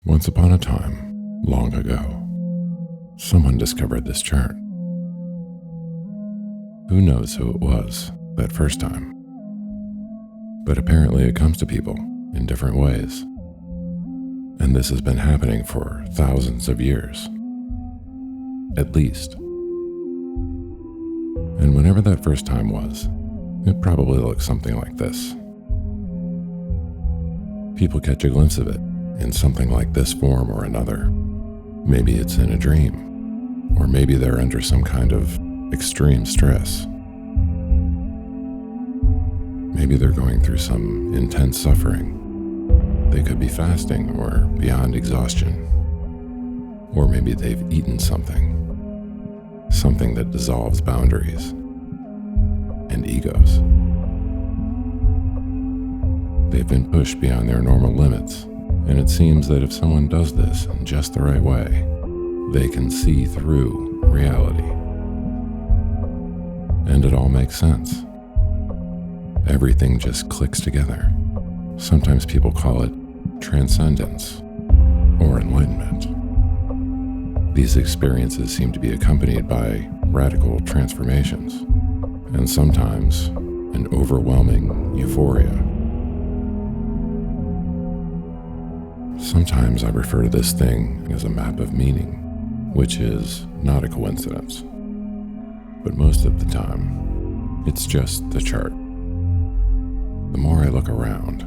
Once upon a time, long ago, someone discovered this chart. Who knows who it was that first time? But apparently it comes to people in different ways. And this has been happening for thousands of years, at least. And whenever that first time was, it probably looked something like this. People catch a glimpse of it in something like this form or another. Maybe it's in a dream, or maybe they're under some kind of extreme stress. Maybe they're going through some intense suffering. They could be fasting or beyond exhaustion. Or maybe they've eaten something that dissolves boundaries and egos. They've been pushed beyond their normal limits, and it seems that if someone does this in just the right way, they can see through reality. And it all makes sense. Everything just clicks together. Sometimes people call it transcendence or enlightenment. These experiences seem to be accompanied by radical transformations, and sometimes an overwhelming euphoria. Sometimes I refer to this thing as a map of meaning, which is not a coincidence. But most of the time, it's just the chart. The more I look around,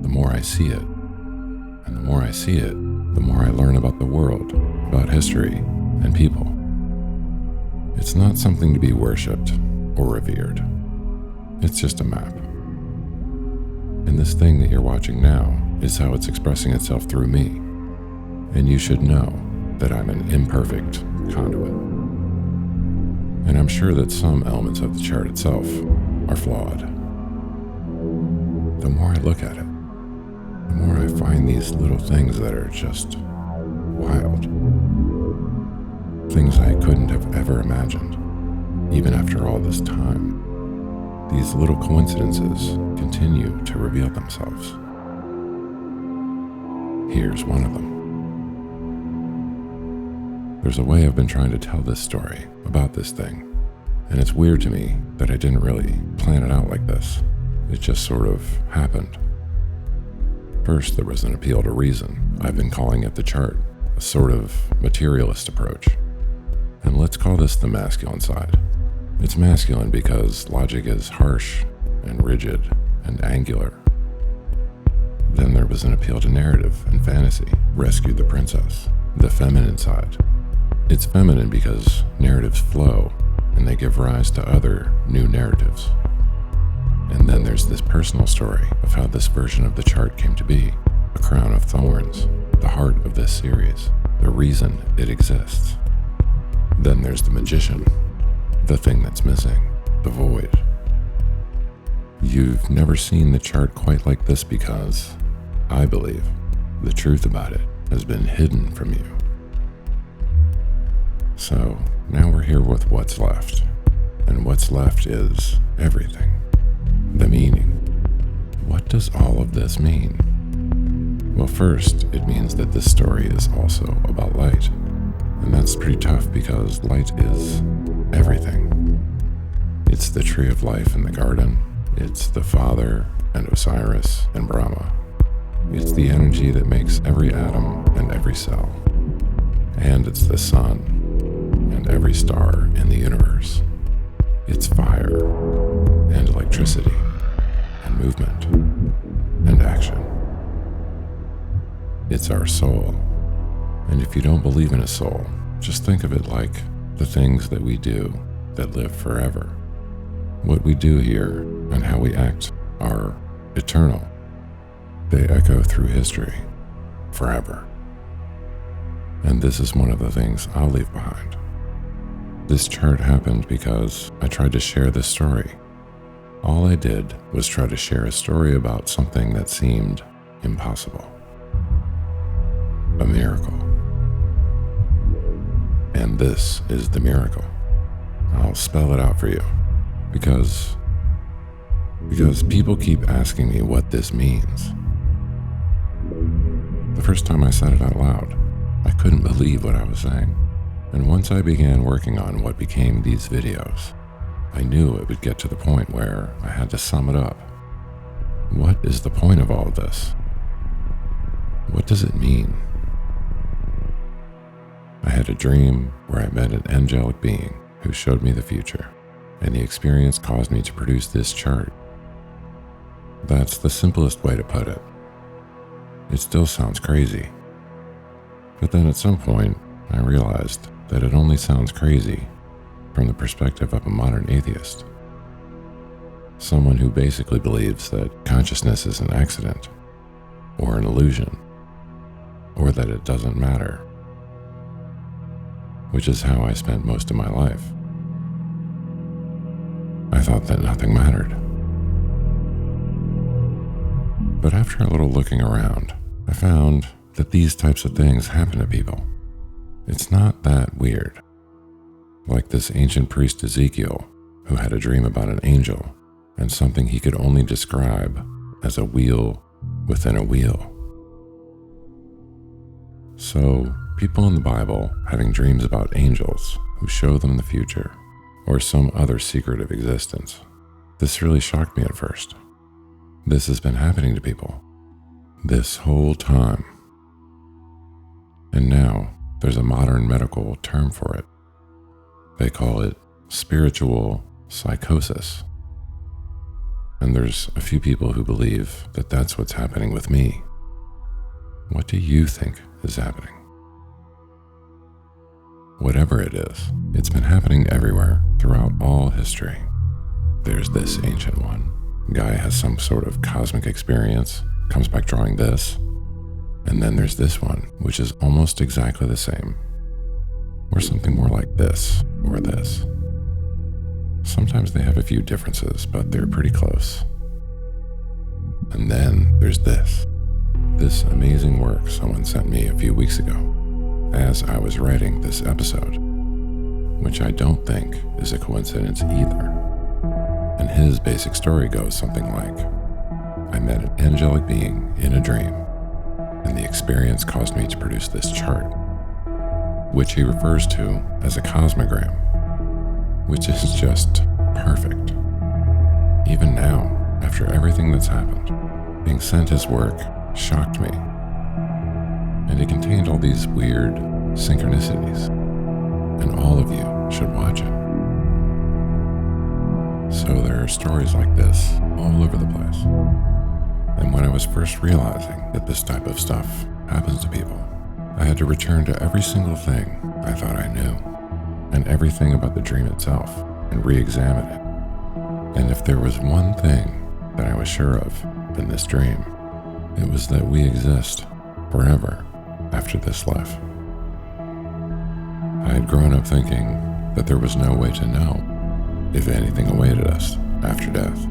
the more I see it. And the more I see it, the more I learn about the world, about history, and people. It's not something to be worshipped or revered. It's just a map. And this thing that you're watching now is how it's expressing itself through me. And you should know that I'm an imperfect conduit. And I'm sure that some elements of the chart itself are flawed. The more I look at it, the more I find these little things that are just wild. Things I couldn't have ever imagined, even after all this time. These little coincidences continue to reveal themselves. Here's one of them. There's a way I've been trying to tell this story about this thing, and it's weird to me that I didn't really plan it out like this. It just sort of happened. First, there was an appeal to reason. I've been calling it the chart, a sort of materialist approach. And let's call this the masculine side. It's masculine because logic is harsh and rigid and angular. Then there was an appeal to narrative and fantasy. Rescue the princess, the feminine side. It's feminine because narratives flow and they give rise to other new narratives. And then there's this personal story of how this version of the chart came to be, a crown of thorns, the heart of this series, the reason it exists. Then there's the magician, the thing that's missing, the void. You've never seen the chart quite like this because, I believe, the truth about it has been hidden from you. So now we're here with what's left, and what's left is everything. The meaning. What does all of this mean? Well, first, it means that this story is also about light. And that's pretty tough because light is everything. It's the tree of life in the garden. It's the Father and Osiris and Brahma. It's the energy that makes every atom and every cell. And it's the sun and every star in the universe. It's fire and electricity and movement and action. It's our soul. And if you don't believe in a soul, just think of it like the things that we do that live forever. What we do here and how we act are eternal. They echo through history forever. And this is one of the things I'll leave behind. This chart happened because I tried to share this story. All I did was try to share a story about something that seemed impossible. A miracle. And this is the miracle. I'll spell it out for you because people keep asking me what this means. The first time I said it out loud, I couldn't believe what I was saying. And once I began working on what became these videos, I knew it would get to the point where I had to sum it up. What is the point of all of this? What does it mean? I had a dream where I met an angelic being who showed me the future, and the experience caused me to produce this chart. That's the simplest way to put it. It still sounds crazy. But then at some point, I realized that it only sounds crazy from the perspective of a modern atheist. Someone who basically believes that consciousness is an accident, or an illusion, or that it doesn't matter, which is how I spent most of my life. I thought that nothing mattered. But after a little looking around, I found that these types of things happen to people. It's not that weird. Like this ancient priest Ezekiel, who had a dream about an angel and something he could only describe as a wheel within a wheel. So, people in the Bible having dreams about angels who show them the future, or some other secret of existence. This really shocked me at first. This has been happening to people this whole time. And now there's a modern medical term for it. They call it spiritual psychosis. And there's a few people who believe that that's what's happening with me. What do you think is happening? Whatever it is, it's been happening everywhere throughout all history. There's this ancient one. Guy has some sort of cosmic experience, comes back drawing this. And then there's this one, which is almost exactly the same. Or something more like this, or this. Sometimes they have a few differences, but they're pretty close. And then there's this amazing work someone sent me a few weeks ago, as I was writing this episode, which I don't think is a coincidence either. And his basic story goes something like, I met an angelic being in a dream, and the experience caused me to produce this chart, which he refers to as a cosmogram, which is just perfect. Even now, after everything that's happened, being sent his work shocked me. And it contained all these weird synchronicities, and all of you should watch it. So there are stories like this all over the place. And when I was first realizing that this type of stuff happens to people, I had to return to every single thing I thought I knew, and everything about the dream itself, and re-examine it. And if there was one thing that I was sure of in this dream, it was that we exist forever after this life. I had grown up thinking that there was no way to know if anything awaited us after death.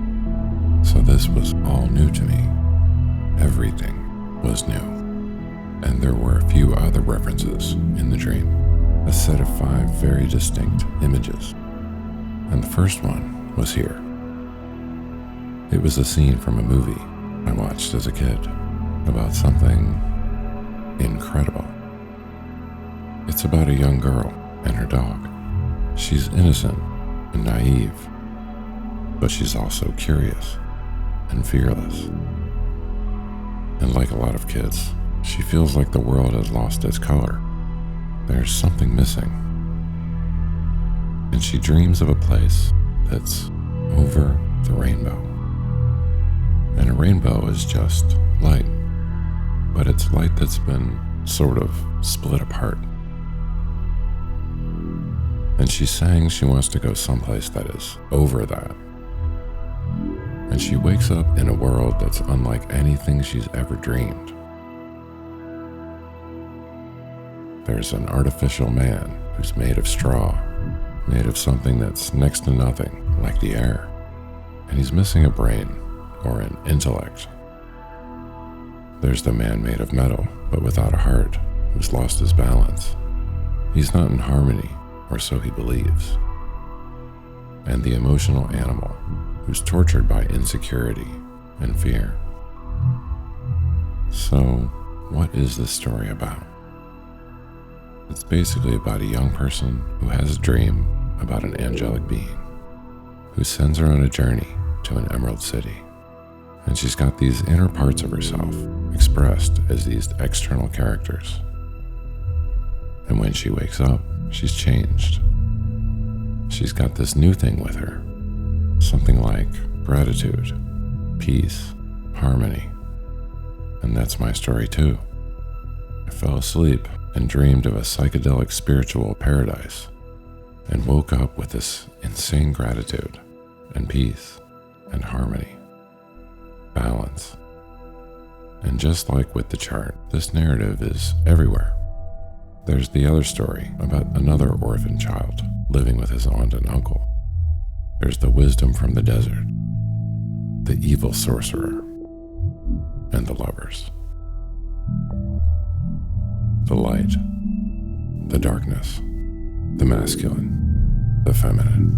So this was all new to me. Everything was new. And there were a few other references in the dream, a set of 5 very distinct images. And the first one was here. It was a scene from a movie I watched as a kid about something incredible. It's about a young girl and her dog. She's innocent and naive, but she's also curious and fearless. And like a lot of kids, she feels like the world has lost its color. There's something missing. And she dreams of a place that's over the rainbow. And a rainbow is just light, but it's light that's been sort of split apart. And she's saying she wants to go someplace that is over that. And she wakes up in a world that's unlike anything she's ever dreamed. There's an artificial man who's made of straw, made of something that's next to nothing, like the air. And he's missing a brain, or an intellect. There's the man made of metal, but without a heart, who's lost his balance. He's not in harmony, or so he believes. And the emotional animal, who's tortured by insecurity and fear. So, what is this story about? It's basically about a young person who has a dream about an angelic being who sends her on a journey to an emerald city. And she's got these inner parts of herself expressed as these external characters. And when she wakes up, she's changed. She's got this new thing with her, something like gratitude, peace, harmony. And that's my story too. I fell asleep and dreamed of a psychedelic spiritual paradise and woke up with this insane gratitude and peace and harmony, balance. And just like with the chart, this narrative is everywhere. There's the other story about another orphan child living with his aunt and uncle. There's the wisdom from the desert, the evil sorcerer, and the lovers. The light, the darkness, the masculine, the feminine.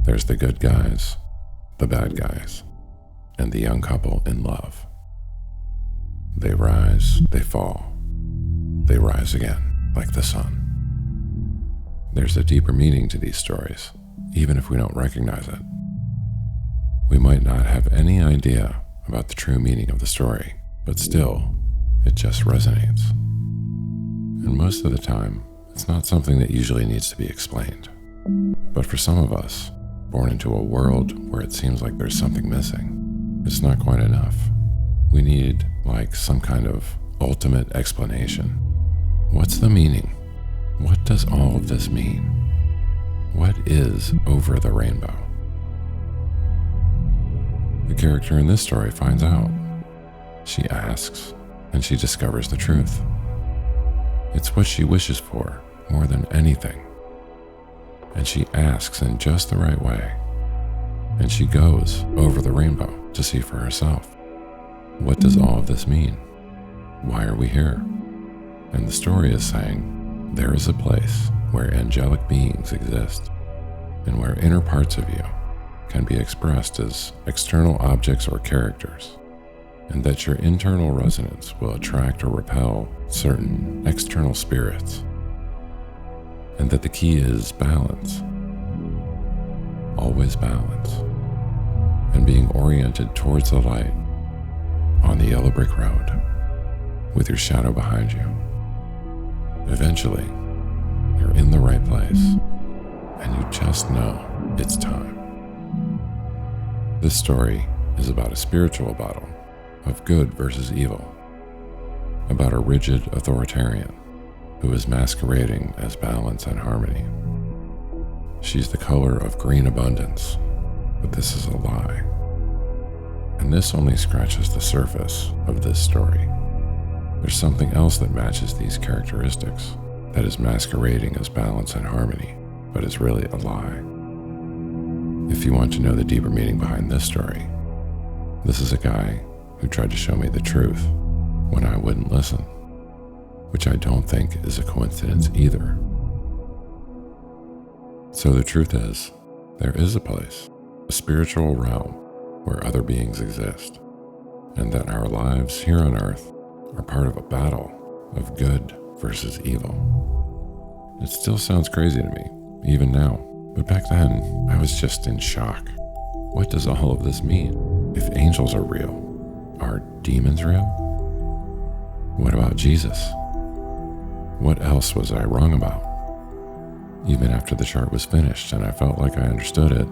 There's the good guys, the bad guys, and the young couple in love. They rise, they fall, they rise again, like the sun. There's a deeper meaning to these stories, even if we don't recognize it. We might not have any idea about the true meaning of the story, but still, it just resonates. And most of the time, it's not something that usually needs to be explained. But for some of us, born into a world where it seems like there's something missing, it's not quite enough. We need, like, some kind of ultimate explanation. What's the meaning? What does all of this mean? What is over the rainbow? The character in this story finds out. She asks, and she discovers the truth. It's what she wishes for more than anything. And she asks in just the right way. And she goes over the rainbow to see for herself. What does all of this mean? Why are we here? And the story is saying, there is a place where angelic beings exist, and where inner parts of you can be expressed as external objects or characters, and that your internal resonance will attract or repel certain external spirits, and that the key is balance, always balance, and being oriented towards the light on the yellow brick road with your shadow behind you. Eventually, you're in the right place, and you just know it's time. This story is about a spiritual battle of good versus evil, about a rigid authoritarian who is masquerading as balance and harmony. She's the color of green abundance, but this is a lie. And this only scratches the surface of this story. There's something else that matches these characteristics, that is masquerading as balance and harmony, but is really a lie. If you want to know the deeper meaning behind this story, this is a guy who tried to show me the truth when I wouldn't listen, which I don't think is a coincidence either. So the truth is, there is a place, a spiritual realm where other beings exist, and that our lives here on earth are part of a battle of good versus evil. It still sounds crazy to me, even now, but back then, I was just in shock. What does all of this mean? If angels are real, are demons real? What about Jesus? What else was I wrong about? Even after the chart was finished and I felt like I understood it,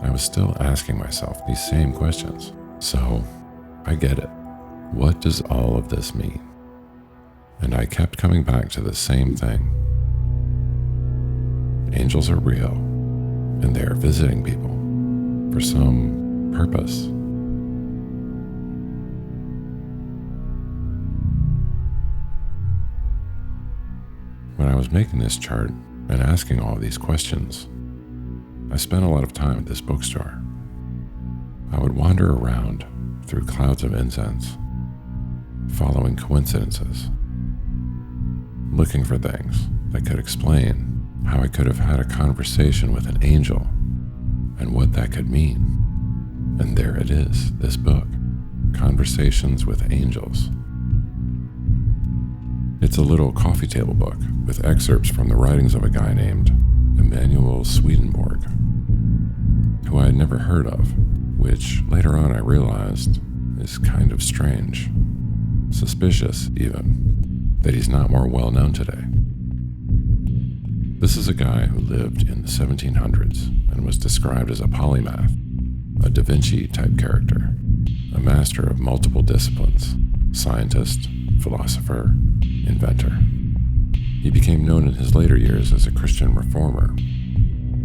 I was still asking myself these same questions. So, I get it. What does all of this mean? And I kept coming back to the same thing. Angels are real, and they are visiting people for some purpose. When I was making this chart and asking all of these questions, I spent a lot of time at this bookstore. I would wander around through clouds of incense, following coincidences, looking for things that could explain how I could have had a conversation with an angel and what that could mean. And there it is, this book, Conversations with Angels, It's a little coffee table book with excerpts from the writings of a guy named Swedenborg, who I had never heard of, which later on I realized is kind of strange, suspicious even, that he's not more well known today. This is a guy who lived in the 1700s and was described as a polymath, a Da Vinci type character, a master of multiple disciplines, scientist, philosopher, inventor. He became known in his later years as a Christian reformer.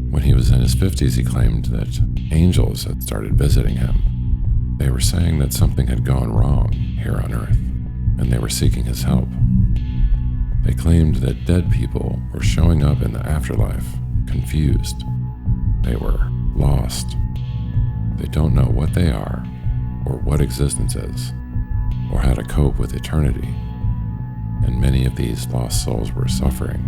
When he was in his 50s, he claimed that angels had started visiting him. They were saying that something had gone wrong here on Earth, and they were seeking his help. They claimed that dead people were showing up in the afterlife, confused. They were lost. They don't know what they are, or what existence is, or how to cope with eternity. And many of these lost souls were suffering.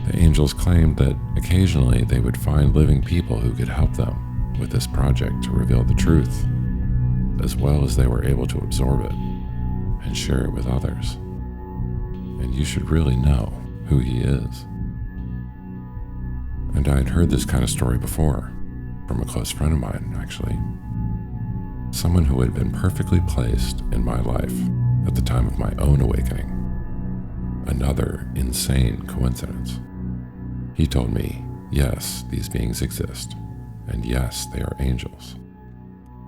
The angels claimed that occasionally they would find living people who could help them with this project to reveal the truth, as well as they were able to absorb it and share it with others. And you should really know who he is. And I had heard this kind of story before from a close friend of mine, actually. Someone who had been perfectly placed in my life at the time of my own awakening. Another insane coincidence. He told me, yes, these beings exist, and yes, they are angels,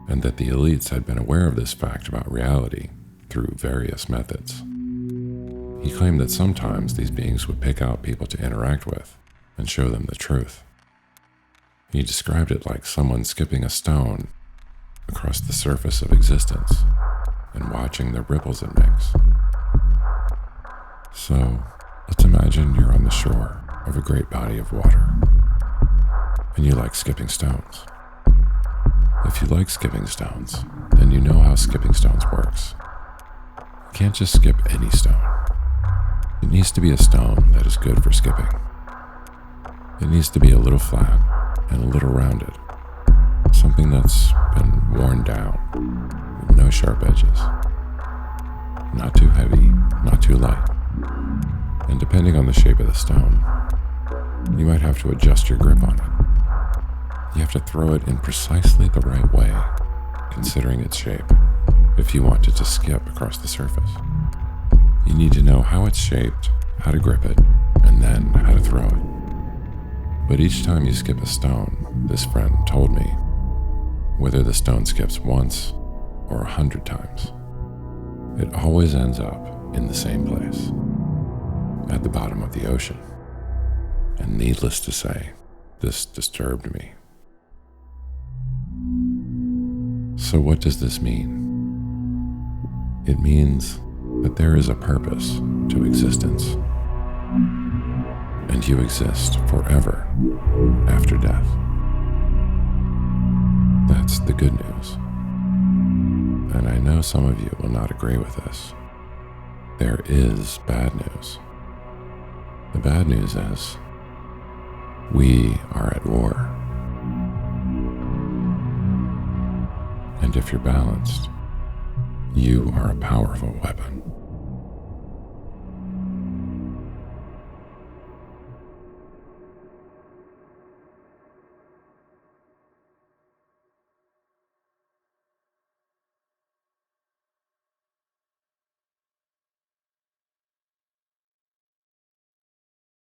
and that the elites had been aware of this fact about reality through various methods. He claimed that sometimes these beings would pick out people to interact with and show them the truth. He described it like someone skipping a stone across the surface of existence and watching the ripples it makes. So, let's imagine you're on the shore of a great body of water, and you like skipping stones. If you like skipping stones, then you know how skipping stones works. You can't just skip any stone. It needs to be a stone that is good for skipping. It needs to be a little flat and a little rounded, something that's been worn down with no sharp edges. Not too heavy, not too light. And depending on the shape of the stone, you might have to adjust your grip on it. You have to throw it in precisely the right way, considering its shape, if you want it to skip across the surface. You need to know how it's shaped, how to grip it, and then how to throw it. But each time you skip a stone, this friend told me, whether the stone skips once or 100 times, it always ends up in the same place, at the bottom of the ocean. And needless to say, this disturbed me. So what does this mean? It means that there is a purpose to existence, and you exist forever after death. That's the good news. And I know some of you will not agree with this. There is bad news. The bad news is we are at war. And if you're balanced, you are a powerful weapon.